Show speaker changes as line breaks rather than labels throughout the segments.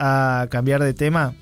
a cambiar de tema,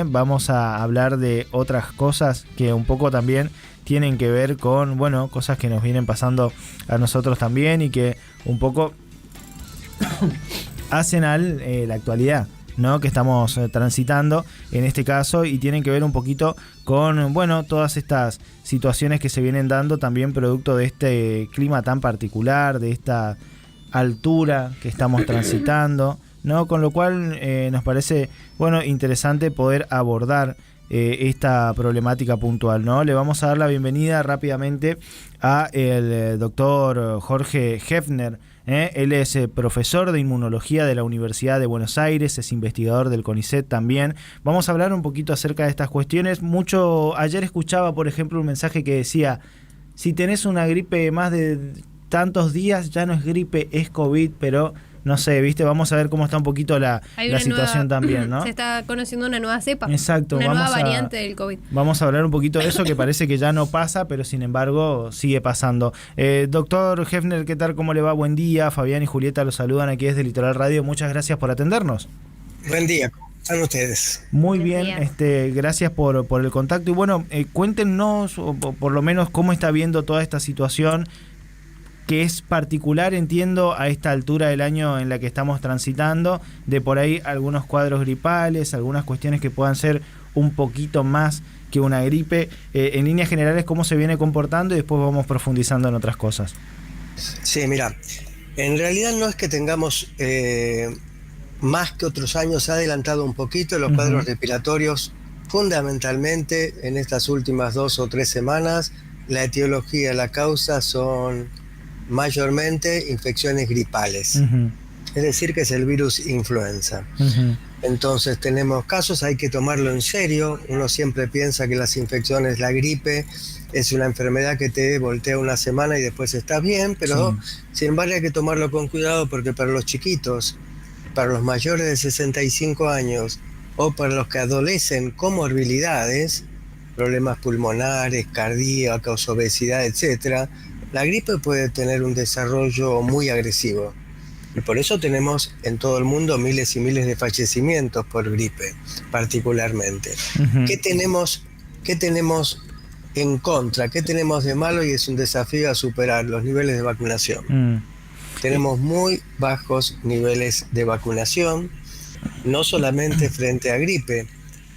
vamos a hablar de otras cosas que un poco también tienen que ver con, bueno, cosas que nos vienen pasando a nosotros también y que un poco hacen a la actualidad, ¿no?, que estamos transitando en este caso, y tienen que ver un poquito con, bueno, todas estas situaciones que se vienen dando también producto de este clima tan particular, de esta altura que estamos transitando, ¿no? Con lo cual nos parece, bueno, interesante poder abordar esta problemática puntual, ¿no? Le vamos a dar la bienvenida rápidamente a el doctor Jorge Hefner. Él es profesor de inmunología de la Universidad de Buenos Aires, es investigador del CONICET también. Vamos a hablar un poquito acerca de estas cuestiones. Ayer escuchaba, por ejemplo, un mensaje que decía: si tenés una gripe más de tantos días, ya no es gripe, es COVID, pero no sé, ¿viste? Vamos a ver cómo está un poquito la situación también, ¿no?
Se está conociendo una nueva cepa.
Exacto.
Una nueva variante del COVID.
Vamos a hablar un poquito de eso, que parece que ya no pasa, pero sin embargo sigue pasando. Doctor Hefner, ¿qué tal? ¿Cómo le va? Buen día. Fabián y Julieta los saludan aquí desde Litoral Radio. Muchas gracias por atendernos.
Buen día. ¿Cómo están ustedes?
Muy bien, gracias por el contacto. Y bueno, cuéntenos, o por lo menos, cómo está viendo toda esta situación, que es particular, entiendo, a esta altura del año en la que estamos transitando, de por ahí algunos cuadros gripales, algunas cuestiones que puedan ser un poquito más que una gripe. En líneas generales, ¿cómo se viene comportando? Y después vamos profundizando en otras cosas.
Sí, mira, en realidad no es que tengamos más que otros años, se ha adelantado un poquito los cuadros respiratorios, fundamentalmente en estas últimas 2 o 3 semanas. La etiología, la causa son mayormente infecciones gripales, es decir, que es el virus influenza. Entonces tenemos casos, hay que tomarlo en serio. Uno siempre piensa que las infecciones, la gripe, es una enfermedad que te voltea una semana y después estás bien, pero sin embargo hay que tomarlo con cuidado, porque para los chiquitos, para los mayores de 65 años o para los que adolecen comorbilidades, problemas pulmonares, cardíacos, obesidad, etcétera, la gripe puede tener un desarrollo muy agresivo. Y por eso tenemos en todo el mundo miles y miles de fallecimientos por gripe, particularmente. ¿Qué tenemos en contra? ¿Qué tenemos de malo? Y es un desafío a superar: los niveles de vacunación. Tenemos muy bajos niveles de vacunación, no solamente frente a gripe,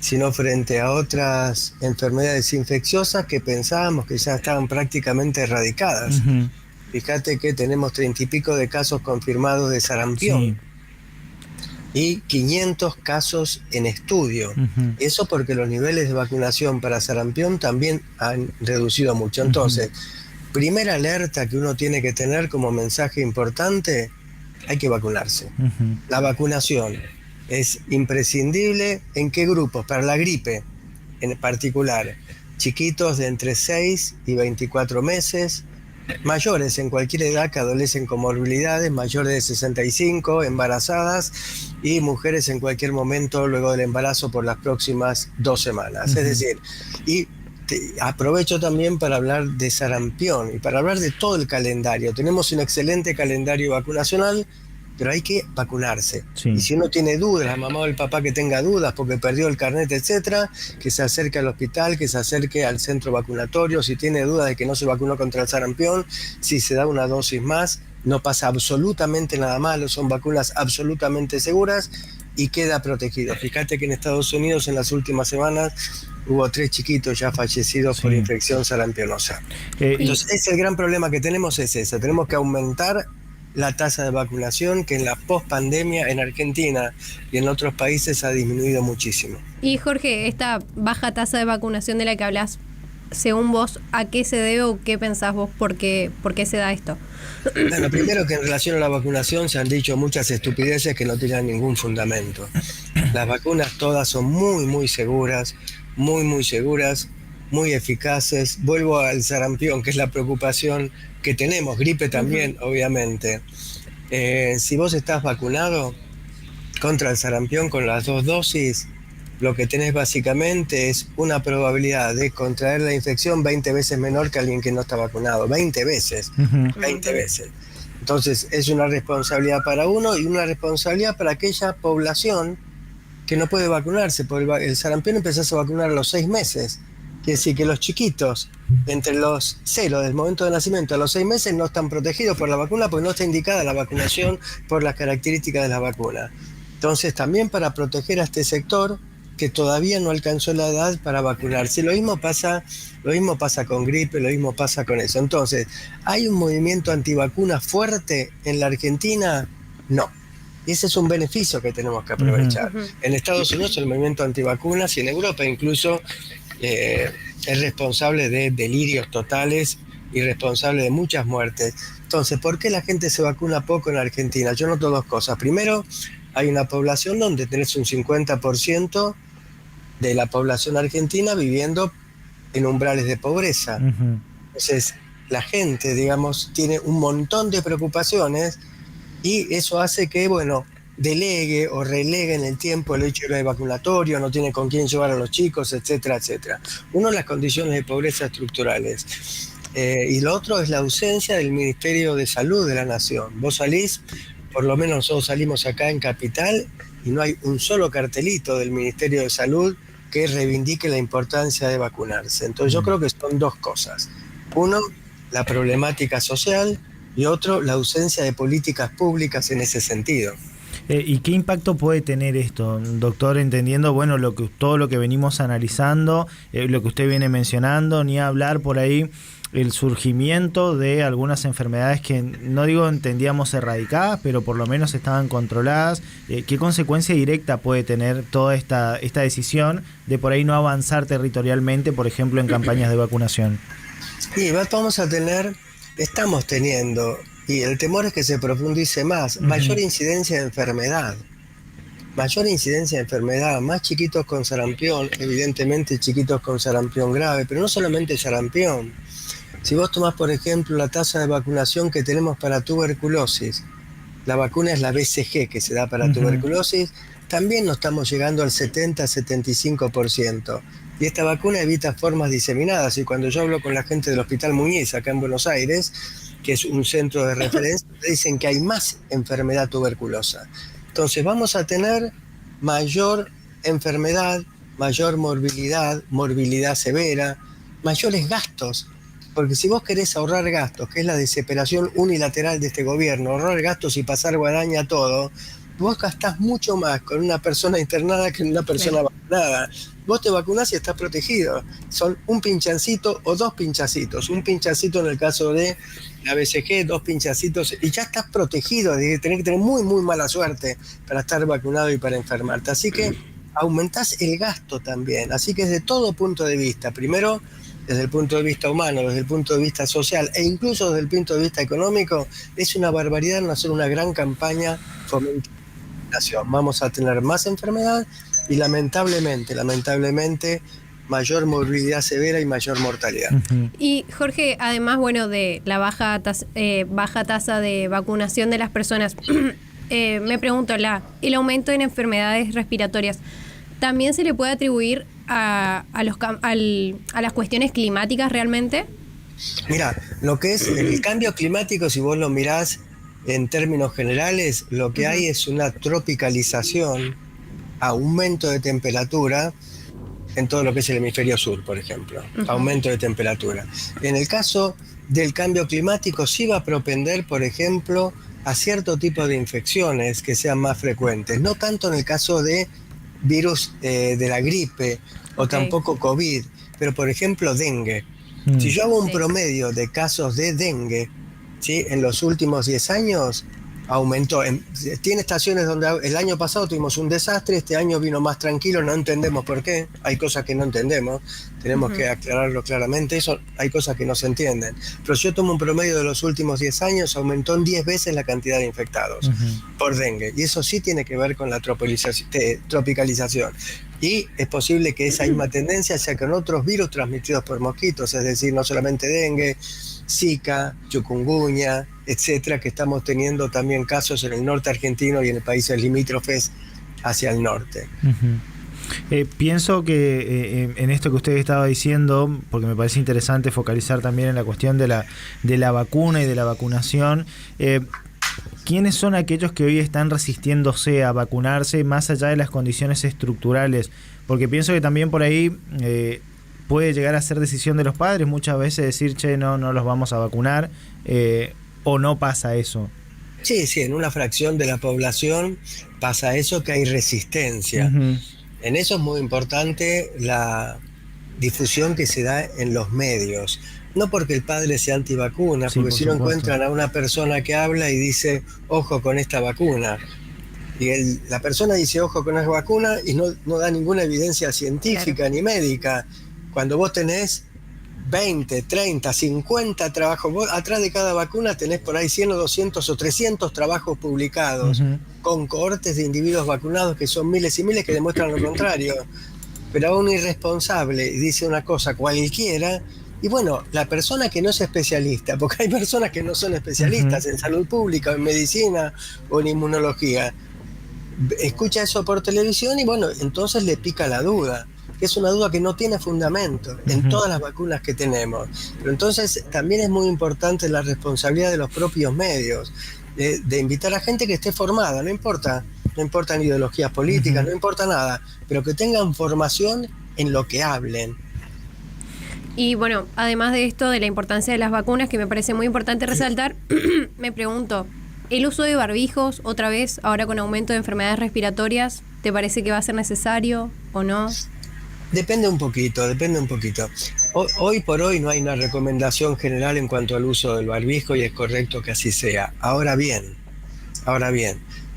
sino frente a otras enfermedades infecciosas que pensábamos que ya estaban prácticamente erradicadas. Fíjate que tenemos 30 y pico de casos confirmados de sarampión y 500 casos en estudio. Eso porque los niveles de vacunación para sarampión también han reducido mucho. Entonces, primera alerta que uno tiene que tener como mensaje importante: hay que vacunarse. La vacunación es imprescindible. ¿En qué grupos? Para la gripe, en particular, chiquitos de entre 6 y 24 meses, mayores en cualquier edad que adolecen comorbilidades, mayores de 65, embarazadas, y mujeres en cualquier momento luego del embarazo por las próximas 2 semanas. Es decir, y aprovecho también para hablar de sarampión y para hablar de todo el calendario. Tenemos un excelente calendario vacunacional, pero hay que vacunarse. Y si uno tiene dudas, la mamá o el papá que tenga dudas porque perdió el carnet, etcétera, que se acerque al hospital, que se acerque al centro vacunatorio. Si tiene dudas de que no se vacunó contra el sarampión, si se da una dosis más, no pasa absolutamente nada malo, son vacunas absolutamente seguras y queda protegido. Fíjate que en Estados Unidos en las últimas semanas hubo 3 chiquitos ya fallecidos por infección sarampionosa. Entonces, el gran problema que tenemos es ese: tenemos que aumentar la tasa de vacunación, que en la pospandemia en Argentina y en otros países ha disminuido muchísimo.
Y Jorge, esta baja tasa de vacunación de la que hablas, según vos, ¿a qué se debe o qué pensás vos? ¿Por qué se da esto?
Bueno, primero, que en relación a la vacunación se han dicho muchas estupideces que no tienen ningún fundamento. Las vacunas todas son muy seguras, muy seguras, muy eficaces. Vuelvo al sarampión, que es la preocupación que tenemos, gripe también, obviamente. Si vos estás vacunado contra el sarampión con las 2 dosis, lo que tenés básicamente es una probabilidad de contraer la infección 20 veces menor que alguien que no está vacunado. 20 veces. 20 veces. Entonces es una responsabilidad para uno y una responsabilidad para aquella población que no puede vacunarse, porque el sarampión empezás a vacunar a los 6 meses. Quiere decir que los chiquitos, entre los 0 del momento de nacimiento a los 6 meses, no están protegidos por la vacuna porque no está indicada la vacunación por las características de la vacuna. Entonces, también para proteger a este sector que todavía no alcanzó la edad para vacunarse. Lo mismo pasa con gripe, lo mismo pasa con eso. Entonces, ¿hay un movimiento antivacuna fuerte en la Argentina? No. Y ese es un beneficio que tenemos que aprovechar. En Estados Unidos el movimiento antivacunas y en Europa incluso es responsable de delirios totales y responsable de muchas muertes. Entonces, ¿por qué la gente se vacuna poco en Argentina? Yo noto 2 cosas. Primero, hay una población donde tenés un 50% de la población argentina viviendo en umbrales de pobreza. Entonces, la gente, digamos, tiene un montón de preocupaciones y eso hace que, bueno, delegue o relegue en el tiempo el hecho de vacunatorio, no tiene con quién llevar a los chicos, etcétera, etcétera. Uno, las condiciones de pobreza estructurales. Y lo otro es la ausencia del Ministerio de Salud de la Nación. Vos salís, por lo menos nosotros salimos acá en Capital, y no hay un solo cartelito del Ministerio de Salud que reivindique la importancia de vacunarse. Entonces yo creo que son 2 cosas. Uno, la problemática social, y otro, la ausencia de políticas públicas en ese sentido.
¿Y qué impacto puede tener esto, doctor, entendiendo bueno todo lo que venimos analizando, lo que usted viene mencionando, ni hablar por ahí el surgimiento de algunas enfermedades que no digo entendíamos erradicadas, pero por lo menos estaban controladas? ¿Qué consecuencia directa puede tener toda esta decisión de por ahí no avanzar territorialmente, por ejemplo, en campañas de vacunación?
Sí, estamos teniendo, y el temor es que se profundice más, mayor incidencia de enfermedad. Más chiquitos con sarampión, evidentemente chiquitos con sarampión grave, pero no solamente sarampión. Si vos tomás, por ejemplo, la tasa de vacunación que tenemos para tuberculosis, la vacuna es la BCG que se da para tuberculosis, también no estamos llegando al 70-75%. Y esta vacuna evita formas diseminadas. Y cuando yo hablo con la gente del Hospital Muñiz, acá en Buenos Aires, que es un centro de referencia, dicen que hay más enfermedad tuberculosa. Entonces vamos a tener mayor enfermedad, mayor morbilidad severa, mayores gastos. Porque si vos querés ahorrar gastos, que es la desesperación unilateral de este gobierno, ahorrar gastos y pasar guadaña a todo, vos gastás mucho más con una persona internada que en una persona vacunada. Vos te vacunás y estás protegido. Son un pinchancito o 2 pinchacitos. Un pinchacito en el caso de la BCG, 2 pinchacitos, y ya estás protegido. Tenés que tener muy, muy mala suerte para estar vacunado y para enfermarte. Así que aumentás el gasto también. Así que desde todo punto de vista, primero desde el punto de vista humano, desde el punto de vista social e incluso desde el punto de vista económico, es una barbaridad no hacer una gran campaña fomentando la vacunación. Vamos a tener más enfermedad y lamentablemente, mayor morbilidad severa y mayor mortalidad.
Y Jorge, además, bueno, de la baja tasa de vacunación de las personas, me pregunto, el aumento en enfermedades respiratorias, ¿también se le puede atribuir a las cuestiones climáticas realmente?
Mira, lo que es el cambio climático, si vos lo mirás en términos generales, lo que hay es una tropicalización, aumento de temperatura en todo lo que es el hemisferio sur, por ejemplo, aumento de temperatura. En el caso del cambio climático sí va a propender, por ejemplo, a cierto tipo de infecciones que sean más frecuentes, no tanto en el caso de virus de la gripe o tampoco COVID, pero por ejemplo dengue. Si yo hago un promedio de casos de dengue, ¿sí?, en los últimos 10 años, aumentó. Tiene estaciones donde el año pasado tuvimos un desastre, este año vino más tranquilo, no entendemos por qué, hay cosas que no entendemos, tenemos que aclararlo claramente, eso hay cosas que no se entienden. Pero si yo tomo un promedio de los últimos 10 años, aumentó en 10 veces la cantidad de infectados por dengue, y eso sí tiene que ver con la tropicalización. Y es posible que esa misma tendencia sea con otros virus transmitidos por mosquitos, es decir, no solamente dengue, Zika, chikungunya, etcétera, que estamos teniendo también casos en el norte argentino y en países limítrofes hacia el norte.
Pienso que en esto que usted estaba diciendo, porque me parece interesante focalizar también en la cuestión de la vacuna y de la vacunación, ¿quiénes son aquellos que hoy están resistiéndose a vacunarse más allá de las condiciones estructurales? Porque pienso que también por ahí puede llegar a ser decisión de los padres muchas veces decir, che, no los vamos a vacunar, o no pasa eso.
Sí, en una fracción de la población pasa eso, que hay resistencia.
Uh-huh.
En eso es muy importante la difusión que se da en los medios. No porque el padre sea antivacuna,
Sí,
porque
por
si no
supuesto.
encuentran a una persona que habla y dice, ojo con esta vacuna. Y la persona dice, ojo con esa vacuna, y no da ninguna evidencia científica ni médica. Cuando vos tenés 20, 30, 50 trabajos, vos atrás de cada vacuna tenés por ahí 100 o 200 o 300 trabajos publicados,
Uh-huh.
con cohortes de individuos vacunados que son miles y miles que demuestran lo contrario. Pero a un irresponsable dice una cosa cualquiera, y bueno, la persona que no es especialista, porque hay personas que no son especialistas en salud pública, en medicina o en inmunología, escucha eso por televisión y bueno, entonces le pica la duda, que es una duda que no tiene fundamento en todas las vacunas que tenemos. Pero entonces también es muy importante la responsabilidad de los propios medios, de invitar a gente que esté formada, no importan ideologías políticas, no importa nada, pero que tengan formación en lo que hablen.
Y bueno, además de esto, de la importancia de las vacunas, que me parece muy importante resaltar, me pregunto, ¿el uso de barbijos, otra vez, ahora con aumento de enfermedades respiratorias, te parece que va a ser necesario o no?
Depende un poquito. Hoy por hoy no hay una recomendación general en cuanto al uso del barbijo y es correcto que así sea. Ahora bien,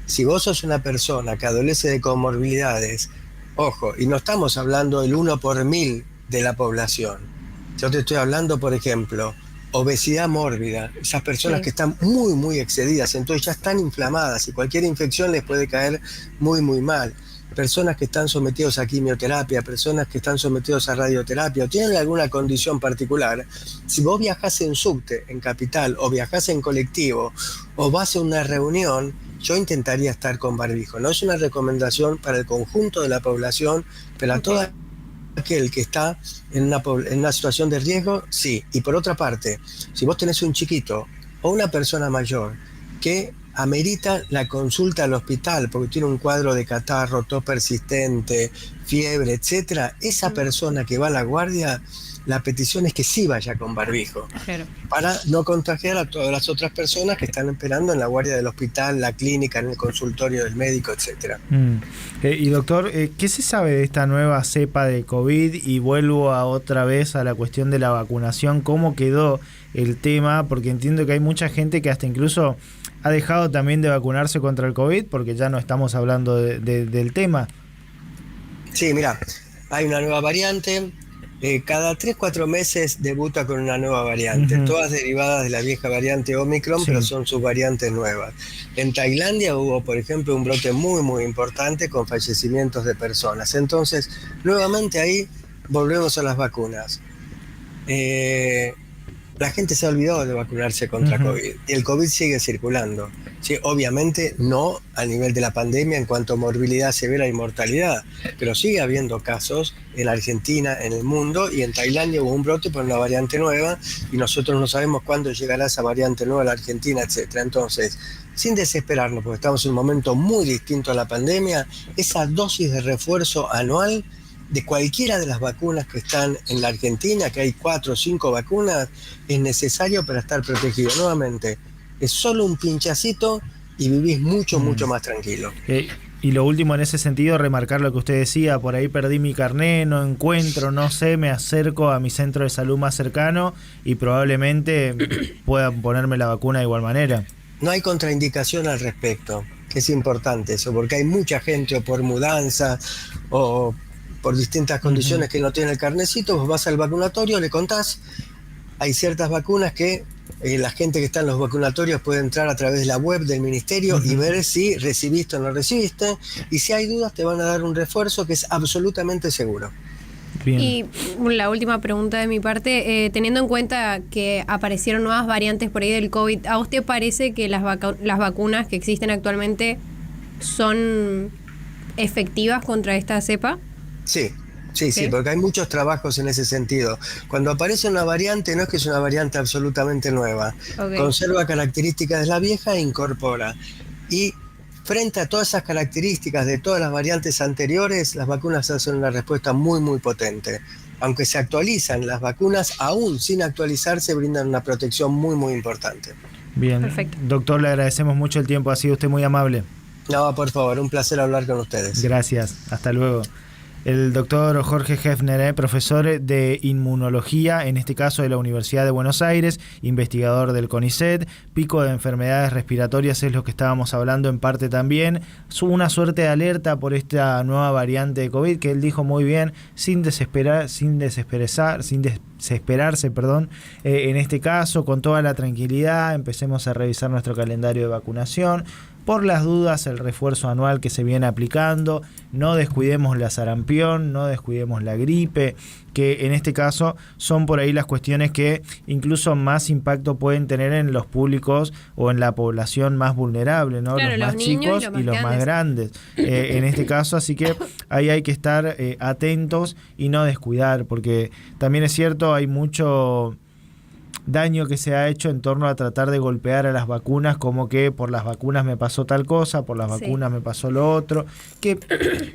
si vos sos una persona que adolece de comorbilidades, ojo, y no estamos hablando del 1 por 1000 de la población. Yo te estoy hablando, por ejemplo, obesidad mórbida, esas personas que están muy, muy excedidas, entonces ya están inflamadas y cualquier infección les puede caer muy, muy mal. Personas que están sometidos a quimioterapia, personas que están sometidos a radioterapia o tienen alguna condición particular, si vos viajás en subte, en capital, o viajás en colectivo, o vas a una reunión, yo intentaría estar con barbijo. No es una recomendación para el conjunto de la población, pero a todo aquel que está en una situación de riesgo, sí. Y por otra parte, si vos tenés un chiquito o una persona mayor que amerita la consulta al hospital porque tiene un cuadro de catarro, tos persistente, fiebre, etcétera, esa persona que va a la guardia, la petición es que sí vaya con barbijo,
Claro.
para no contagiar a todas las otras personas que están esperando en la guardia del hospital, la clínica, en el consultorio del médico, etcétera.
Y doctor, ¿qué se sabe de esta nueva cepa de COVID? Y vuelvo otra vez a la cuestión de la vacunación. ¿Cómo quedó el tema? Porque entiendo que hay mucha gente que hasta incluso ha dejado también de vacunarse contra el COVID porque ya no estamos hablando del tema.
Sí, mira, hay una nueva variante. Cada 3-4 meses debuta con una nueva variante, todas derivadas de la vieja variante Omicron, pero son subvariantes nuevas. En Tailandia hubo, por ejemplo, un brote muy, muy importante con fallecimientos de personas. Entonces, nuevamente ahí volvemos a las vacunas. La gente se ha olvidado de vacunarse contra COVID y el COVID sigue circulando. Sí, obviamente no a nivel de la pandemia en cuanto a morbilidad severa y mortalidad, pero sigue habiendo casos en Argentina, en el mundo, y en Tailandia hubo un brote por una variante nueva y nosotros no sabemos cuándo llegará esa variante nueva a la Argentina, etcétera. Entonces, sin desesperarnos, porque estamos en un momento muy distinto a la pandemia, esa dosis de refuerzo anual de cualquiera de las vacunas que están en la Argentina, que hay 4 o 5 vacunas, es necesario para estar protegido. Nuevamente, es solo un pinchacito y vivís mucho más tranquilo.
Y lo último en ese sentido, remarcar lo que usted decía, por ahí perdí mi carné, no encuentro, no sé, me acerco a mi centro de salud más cercano y probablemente pueda ponerme la vacuna de igual manera.
No hay contraindicación al respecto, que es importante eso, porque hay mucha gente o por mudanza o por distintas condiciones que no tiene el carnecito, vos vas al vacunatorio, le contás, hay ciertas vacunas que la gente que está en los vacunatorios puede entrar a través de la web del ministerio y ver si recibiste o no recibiste, y si hay dudas te van a dar un refuerzo que es absolutamente seguro.
Bien.
Y la última pregunta de mi parte, teniendo en cuenta que aparecieron nuevas variantes por ahí del COVID, ¿a usted parece que las vacunas que existen actualmente son efectivas contra esta cepa?
Sí, Sí, sí,
¿Sí?
porque hay muchos trabajos en ese sentido. Cuando aparece una variante, no es que es una variante absolutamente nueva.
Ok.
Conserva características de la vieja e incorpora. Y frente a todas esas características de todas las variantes anteriores, las vacunas hacen una respuesta muy, muy potente. Aunque se actualizan, las vacunas, aún sin actualizarse, brindan una protección muy, muy importante.
Bien,
Perfecto.
doctor, le agradecemos mucho el tiempo, ha sido usted muy amable.
No, por favor, un placer hablar con ustedes.
Gracias, hasta luego. El doctor Jorge Hefner, profesor de inmunología, en este caso de la Universidad de Buenos Aires, investigador del CONICET, pico de enfermedades respiratorias es lo que estábamos hablando en parte también, una suerte de alerta por esta nueva variante de COVID que él dijo muy bien, sin desesperarse, en este caso, con toda la tranquilidad, empecemos a revisar nuestro calendario de vacunación. Por las dudas, el refuerzo anual que se viene aplicando, no descuidemos la sarampión, no descuidemos la gripe, que en este caso son por ahí las cuestiones que incluso más impacto pueden tener en los públicos o en la población más vulnerable, ¿no?
Claro,
los más
los niños
chicos y los más grandes. En este caso, así que ahí hay que estar atentos y no descuidar, porque también es cierto, hay mucho daño que se ha hecho en torno a tratar de golpear a las vacunas, como que por las vacunas me pasó tal cosa, por las vacunas me pasó lo otro, que,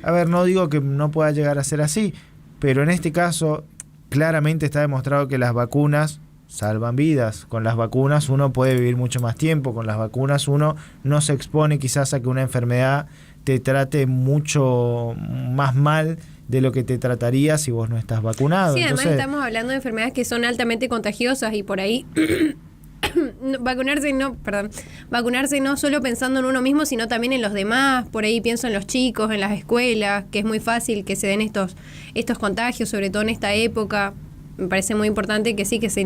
a ver, no digo que no pueda llegar a ser así, pero en este caso claramente está demostrado que las vacunas salvan vidas, con las vacunas uno puede vivir mucho más tiempo, con las vacunas uno no se expone quizás a que una enfermedad te trate mucho más mal de lo que te trataría si vos no estás vacunado.
Sí,
Entonces,
además estamos hablando de enfermedades que son altamente contagiosas y por ahí vacunarse no solo pensando en uno mismo, sino también en los demás. Por ahí pienso en los chicos, en las escuelas, que es muy fácil que se den estos contagios, sobre todo en esta época. Me parece muy importante que sí, que se